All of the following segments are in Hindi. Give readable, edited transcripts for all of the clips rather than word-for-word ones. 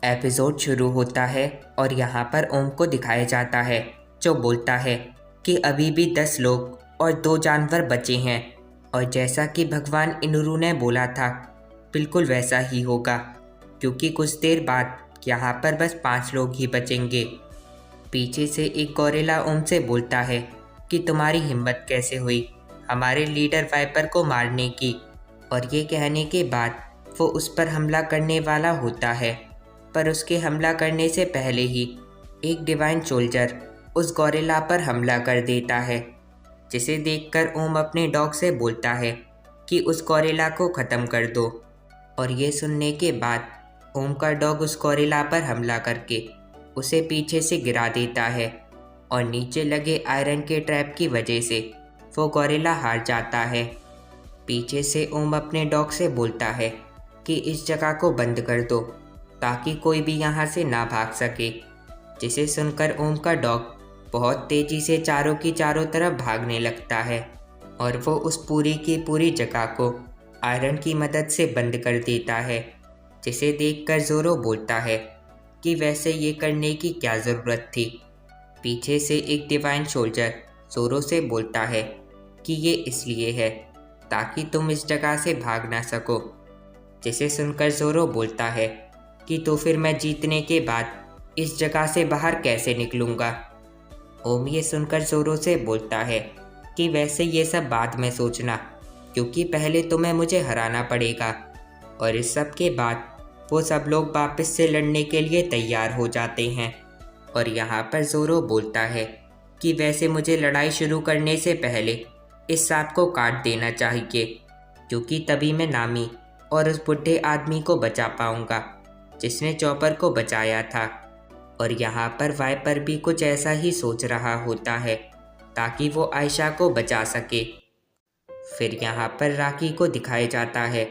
एपिसोड शुरू होता है और यहाँ पर ओम को दिखाया जाता है जो बोलता है कि अभी भी 10 लोग और 2 जानवर बचे हैं और जैसा कि भगवान इनुरु ने बोला था बिल्कुल वैसा ही होगा, क्योंकि कुछ देर बाद यहाँ पर बस 5 लोग ही बचेंगे। पीछे से एक गोरिल्ला ओम से बोलता है कि तुम्हारी हिम्मत कैसे हुई हमारे लीडर वाइपर को मारने की, और ये कहने के बाद वो उस पर हमला करने वाला होता है। पर उसके हमला करने से पहले ही एक डिवाइन सोल्जर उस गोरिल्ला पर हमला कर देता है, जिसे देखकर ओम अपने डॉग से बोलता है कि उस गोरिल्ला को ख़त्म कर दो। और ये सुनने के बाद ओम का डॉग उस गोरिल्ला पर हमला करके उसे पीछे से गिरा देता है और नीचे लगे आयरन के ट्रैप की वजह से वो गोरिल्ला हार जाता है। पीछे से ओम अपने डॉग से बोलता है कि इस जगह को बंद कर दो ताकि कोई भी यहाँ से ना भाग सके, जिसे सुनकर ओम का डॉग बहुत तेज़ी से चारों की चारों तरफ भागने लगता है और वो उस पूरी की पूरी जगह को आयरन की मदद से बंद कर देता है, जिसे देखकर ज़ोरो बोलता है कि वैसे ये करने की क्या ज़रूरत थी। पीछे से एक डिवाइन सोल्जर ज़ोरो से बोलता है कि ये इसलिए है ताकि तुम इस जगह से भाग ना सको, जिसे सुनकर ज़ोरो बोलता है कि तो फिर मैं जीतने के बाद इस जगह से बाहर कैसे निकलूँगा। ओम ये सुनकर ज़ोरो से बोलता है कि वैसे ये सब बाद में सोचना, क्योंकि पहले तुम्हें मुझे हराना पड़ेगा। और इस सब के बाद वो सब लोग वापस से लड़ने के लिए तैयार हो जाते हैं। और यहाँ पर ज़ोरो बोलता है कि वैसे मुझे लड़ाई शुरू करने से पहले इस सांप को काट देना चाहिए, क्योंकि तभी मैं नामी और उस बुढ़े आदमी को बचा पाऊँगा जिसने चॉपर को बचाया था। और यहाँ पर वाइपर भी कुछ ऐसा ही सोच रहा होता है ताकि वो आयशा को बचा सके। फिर यहाँ पर राकी को दिखाया जाता है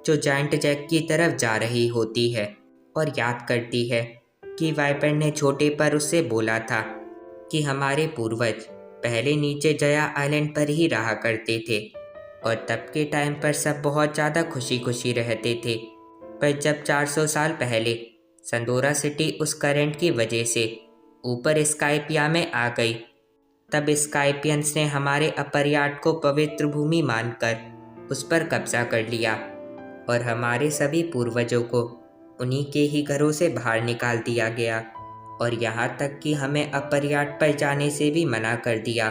जो जायंट जैक की तरफ जा रही होती है और याद करती है कि वाइपर ने छोटे पर उससे बोला था कि हमारे पूर्वज पहले नीचे जया आइलैंड पर ही रहा करते थे और तब के टाइम पर सब बहुत ज़्यादा खुशी खुशी रहते थे। पर जब 400 साल पहले संदोरा सिटी उस करंट की वजह से ऊपर स्काइपिया में आ गई, तब स्काइपियंस ने हमारे अपर यार्ड को पवित्र भूमि मानकर उस पर कब्जा कर लिया और हमारे सभी पूर्वजों को उन्हीं के ही घरों से बाहर निकाल दिया गया और यहाँ तक कि हमें अपर यार्ड पर जाने से भी मना कर दिया।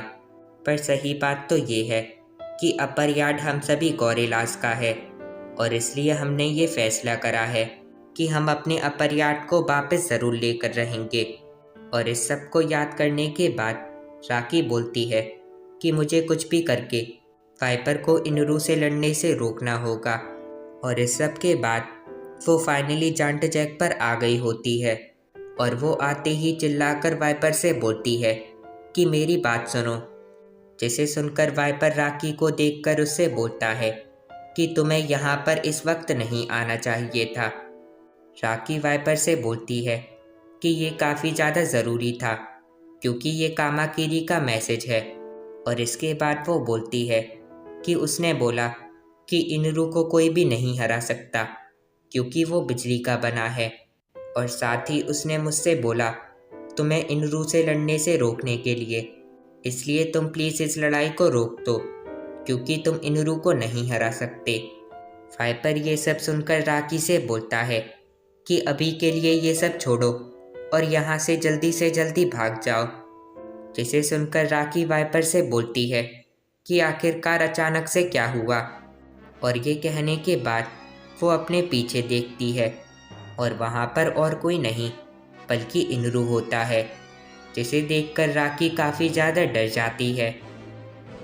पर सही बात तो ये है कि अपर यार्ड हम सभी गोरिल्लास का है और इसलिए हमने ये फैसला करा है कि हम अपने अपर यार्ड को वापस ज़रूर लेकर रहेंगे। और इस सब को याद करने के बाद राकी बोलती है कि मुझे कुछ भी करके वाइपर को इनुरु से लड़ने से रोकना होगा। और इस सब के बाद वो फाइनली जायंट जैक पर आ गई होती है और वो आते ही चिल्लाकर वाइपर से बोलती है कि मेरी बात सुनो, जिसे सुनकर वाइपर राकी को देखकर उससे बोलता है कि तुम्हें यहाँ पर इस वक्त नहीं आना चाहिए था। राकी वाइपर से बोलती है कि ये काफ़ी ज़्यादा ज़रूरी था क्योंकि ये कामाकिरी का मैसेज है। और इसके बाद वो बोलती है कि उसने बोला कि इनुरु को कोई भी नहीं हरा सकता क्योंकि वो बिजली का बना है। और साथ ही उसने मुझसे बोला तुम्हें इनुरु से लड़ने से रोकने के लिए, इसलिए तुम प्लीज़ इस लड़ाई को रोक दो क्योंकि तुम इनुरु को नहीं हरा सकते। वाइपर ये सब सुनकर राकी से बोलता है कि अभी के लिए ये सब छोड़ो और यहाँ से जल्दी भाग जाओ, जिसे सुनकर राकी वाइपर से बोलती है कि आखिरकार अचानक से क्या हुआ। और ये कहने के बाद वो अपने पीछे देखती है और वहाँ पर और कोई नहीं बल्कि इनुरु होता है, जिसे देखकर राकी काफ़ी ज़्यादा डर जाती है।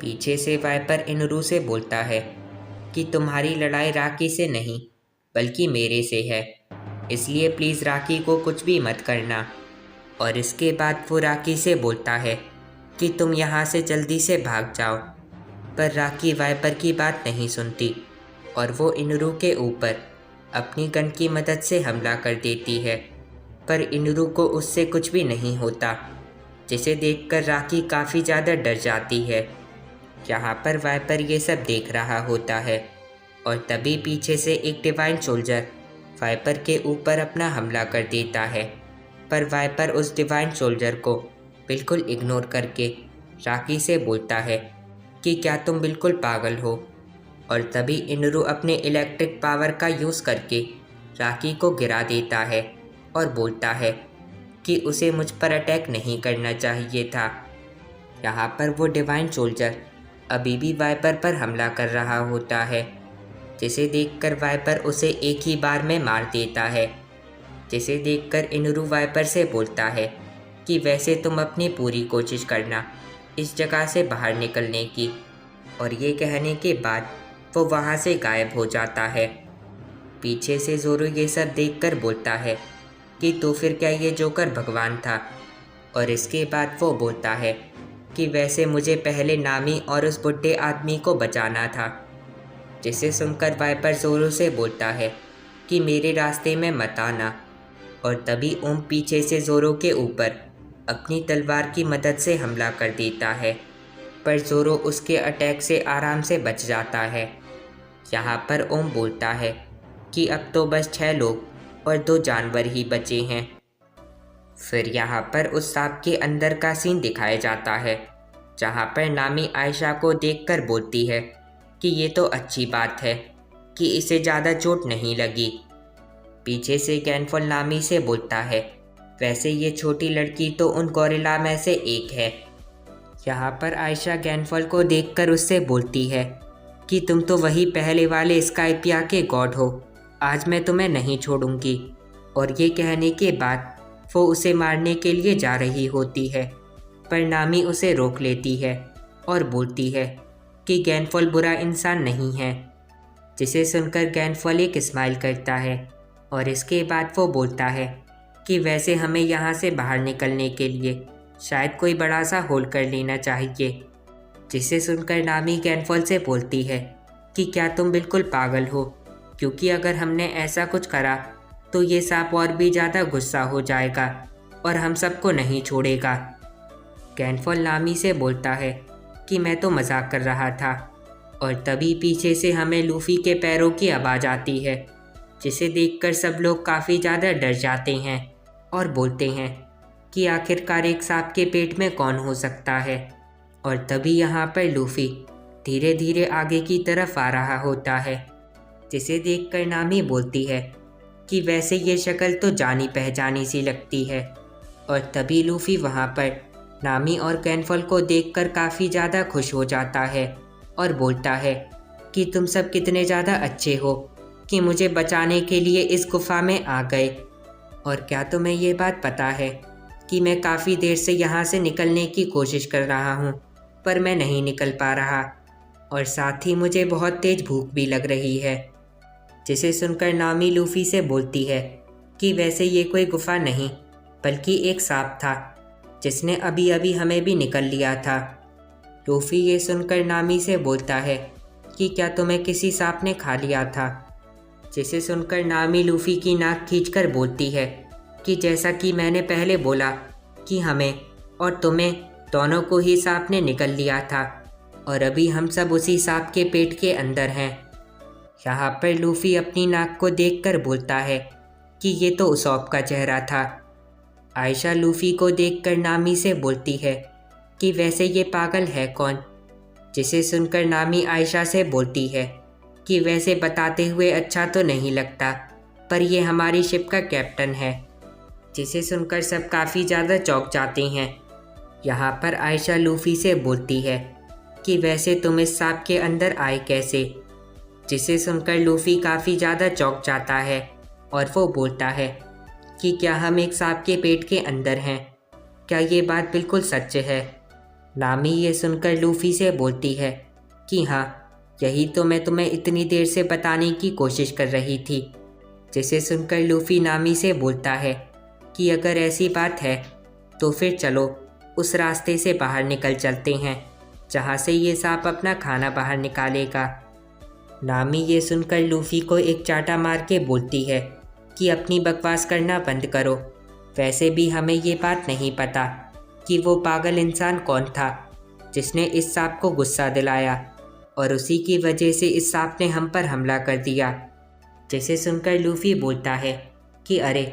पीछे से वाइपर इनुरु से बोलता है कि तुम्हारी लड़ाई राकी से नहीं बल्कि मेरे से है, इसलिए प्लीज़ राकी को कुछ भी मत करना। और इसके बाद वो राकी से बोलता है कि तुम यहाँ से जल्दी से भाग जाओ। पर राकी वाइपर की बात नहीं सुनती और वो इनुरु के ऊपर अपनी गन की मदद से हमला कर देती है, पर इनुरु को उससे कुछ भी नहीं होता, जिसे देखकर राकी काफ़ी ज़्यादा डर जाती है। यहाँ पर वाइपर ये सब देख रहा होता है और तभी पीछे से एक डिवाइन सोल्जर वाइपर के ऊपर अपना हमला कर देता है, पर वाइपर उस डिवाइन सोल्जर को बिल्कुल इग्नोर करके राकी से बोलता है कि क्या तुम बिल्कुल पागल हो। और तभी इनुरू अपने इलेक्ट्रिक पावर का यूज़ करके राकी को गिरा देता है और बोलता है कि उसे मुझ पर अटैक नहीं करना चाहिए था। यहाँ पर वो डिवाइन सोल्जर अभी भी वाइपर पर हमला कर रहा होता है, जिसे देखकर वाइपर उसे एक ही बार में मार देता है। जिसे देखकर इनुरू वाइपर से बोलता है कि वैसे तुम अपनी पूरी कोशिश करना इस जगह से बाहर निकलने की। और ये कहने के बाद वो वहाँ से गायब हो जाता है। पीछे से ज़ोरो ये सब देखकर बोलता है कि तो फिर क्या ये जोकर भगवान था। और इसके बाद वो बोलता है कि वैसे मुझे पहले नामी और उस बुढ़े आदमी को बचाना था। जिसे सुनकर वाइपर ज़ोरो से बोलता है कि मेरे रास्ते में मत आना। और तभी ओम पीछे से ज़ोरो के ऊपर अपनी तलवार की मदद से हमला कर देता है, पर ज़ोरो उसके अटैक से आराम से बच जाता है। यहाँ पर ओम बोलता है कि अब तो बस 6 लोग और 2 जानवर ही बचे हैं। फिर यहाँ पर उस सांप के अंदर का सीन दिखाया जाता है, जहाँ पर नामी आयशा को देखकर बोलती है कि ये तो अच्छी बात है कि इसे ज़्यादा चोट नहीं लगी। पीछे से गैनफॉल नामी से बोलता है वैसे ये छोटी लड़की तो उन गोरिल्ला में से एक है। यहाँ पर आयशा गैनफॉल को देखकर उससे बोलती है कि तुम तो वही पहले वाले स्काइपिया के गॉड हो, आज मैं तुम्हें नहीं छोड़ूंगी। और ये कहने के बाद वो उसे मारने के लिए जा रही होती है, पर नामी उसे रोक लेती है और बोलती है कि गैनफॉल बुरा इंसान नहीं है। जिसे सुनकर गैनफॉल एक स्माइल करता है और इसके बाद वो बोलता है कि वैसे हमें यहाँ से बाहर निकलने के लिए शायद कोई बड़ा सा होल कर लेना चाहिए। जिसे सुनकर नामी गैनफॉल से बोलती है कि क्या तुम बिल्कुल पागल हो, क्योंकि अगर हमने ऐसा कुछ करा तो ये सांप और भी ज़्यादा गुस्सा हो जाएगा और हम सबको नहीं छोड़ेगा। गैनफॉल नामी से बोलता है कि मैं तो मजाक कर रहा था। और तभी पीछे से हमें लूफी के पैरों की आवाज़ आती है, जिसे देखकर सब लोग काफ़ी ज़्यादा डर जाते हैं और बोलते हैं कि आखिरकार एक सांप के पेट में कौन हो सकता है। और तभी यहाँ पर लूफी धीरे धीरे आगे की तरफ आ रहा होता है, जिसे देखकर नामी बोलती है कि वैसे ये शक्ल तो जानी पहचानी सी लगती है। और तभी लूफी वहाँ पर नामी और गैनफॉल को देखकर काफ़ी ज़्यादा खुश हो जाता है और बोलता है कि तुम सब कितने ज़्यादा अच्छे हो कि मुझे बचाने के लिए इस गुफा में आ गए। और क्या तुम्हें ये बात पता है कि मैं काफ़ी देर से यहाँ से निकलने की कोशिश कर रहा हूँ, पर मैं नहीं निकल पा रहा, और साथ ही मुझे बहुत तेज़ भूख भी लग रही है। जिसे सुनकर नामी लूफी से बोलती है कि वैसे ये कोई गुफा नहीं बल्कि एक सांप था, जिसने अभी अभी हमें भी निकल लिया था। लूफी ये सुनकर नामी से बोलता है कि क्या तुम्हें किसी सांप ने खा लिया था। जिसे सुनकर नामी लूफी की नाक खींचकर बोलती है कि जैसा कि मैंने पहले बोला कि हमें और तुम्हें दोनों को ही सांप ने निकल लिया था, और अभी हम सब उसी सांप के पेट के अंदर हैं। यहाँ पर लूफी अपनी नाक को देखकर बोलता है कि ये तो उसौप का चेहरा था। आयशा लूफी को देखकर नामी से बोलती है कि वैसे ये पागल है कौन। जिसे सुनकर नामी आयशा से बोलती है कि वैसे बताते हुए अच्छा तो नहीं लगता, पर ये हमारी शिप का कैप्टन है। जिसे सुनकर सब काफ़ी ज़्यादा चौंक जाते हैं। यहाँ पर आयशा लूफी से बोलती है कि वैसे तुम इस सांप के अंदर आए कैसे। जिसे सुनकर लूफी काफ़ी ज़्यादा चौंक जाता है और वो बोलता है कि क्या हम एक सांप के पेट के अंदर हैं, क्या ये बात बिल्कुल सच है। नामी ये सुनकर लूफी से बोलती है कि हाँ, यही तो मैं तुम्हें इतनी देर से बताने की कोशिश कर रही थी। जिसे सुनकर लूफी नामी से बोलता है कि अगर ऐसी बात है तो फिर चलो उस रास्ते से बाहर निकल चलते हैं जहाँ से ये सांप अपना खाना बाहर निकालेगा। नामी ये सुनकर लूफी को एक चाटा मार के बोलती है कि अपनी बकवास करना बंद करो, वैसे भी हमें ये बात नहीं पता कि वो पागल इंसान कौन था जिसने इस सांप को गुस्सा दिलाया, और उसी की वजह से इस सांप ने हम पर हमला कर दिया। जिसे सुनकर लूफी बोलता है कि अरे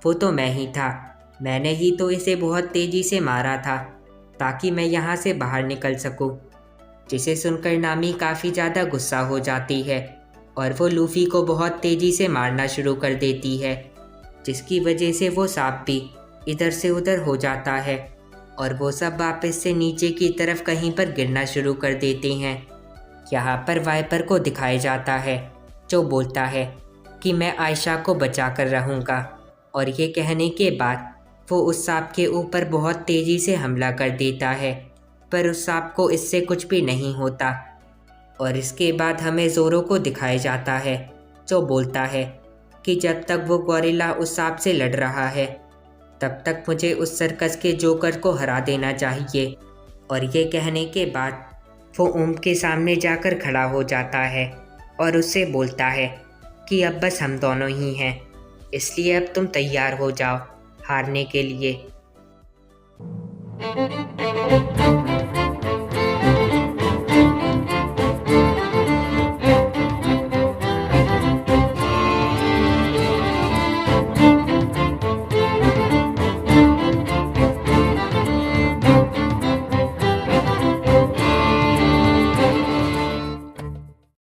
वो तो मैं ही था, मैंने ही तो इसे बहुत तेज़ी से मारा था ताकि मैं यहाँ से बाहर निकल सकूँ। जिसे सुनकर नामी काफ़ी ज़्यादा गुस्सा हो जाती है और वो लूफी को बहुत तेज़ी से मारना शुरू कर देती है, जिसकी वजह से वो सांप भी इधर से उधर हो जाता है और वो सब वापस से नीचे की तरफ कहीं पर गिरना शुरू कर देते हैं। यहाँ पर वाइपर को दिखाया जाता है जो बोलता है कि मैं आयशा को बचा कर रहूँगा, और ये कहने के बाद वो उस सांप के ऊपर बहुत तेज़ी से हमला कर देता है, पर उस सांप को इससे कुछ भी नहीं होता। और इसके बाद हमें ज़ोरो को दिखाया जाता है जो बोलता है कि जब तक वो गोरिल्ला उस सांप से लड़ रहा है तब तक मुझे उस सर्कस के जोकर को हरा देना चाहिए। और ये कहने के बाद वो ओम के सामने जाकर खड़ा हो जाता है और उससे बोलता है कि अब बस हम दोनों ही हैं, इसलिए अब तुम तैयार हो जाओ हारने के लिए।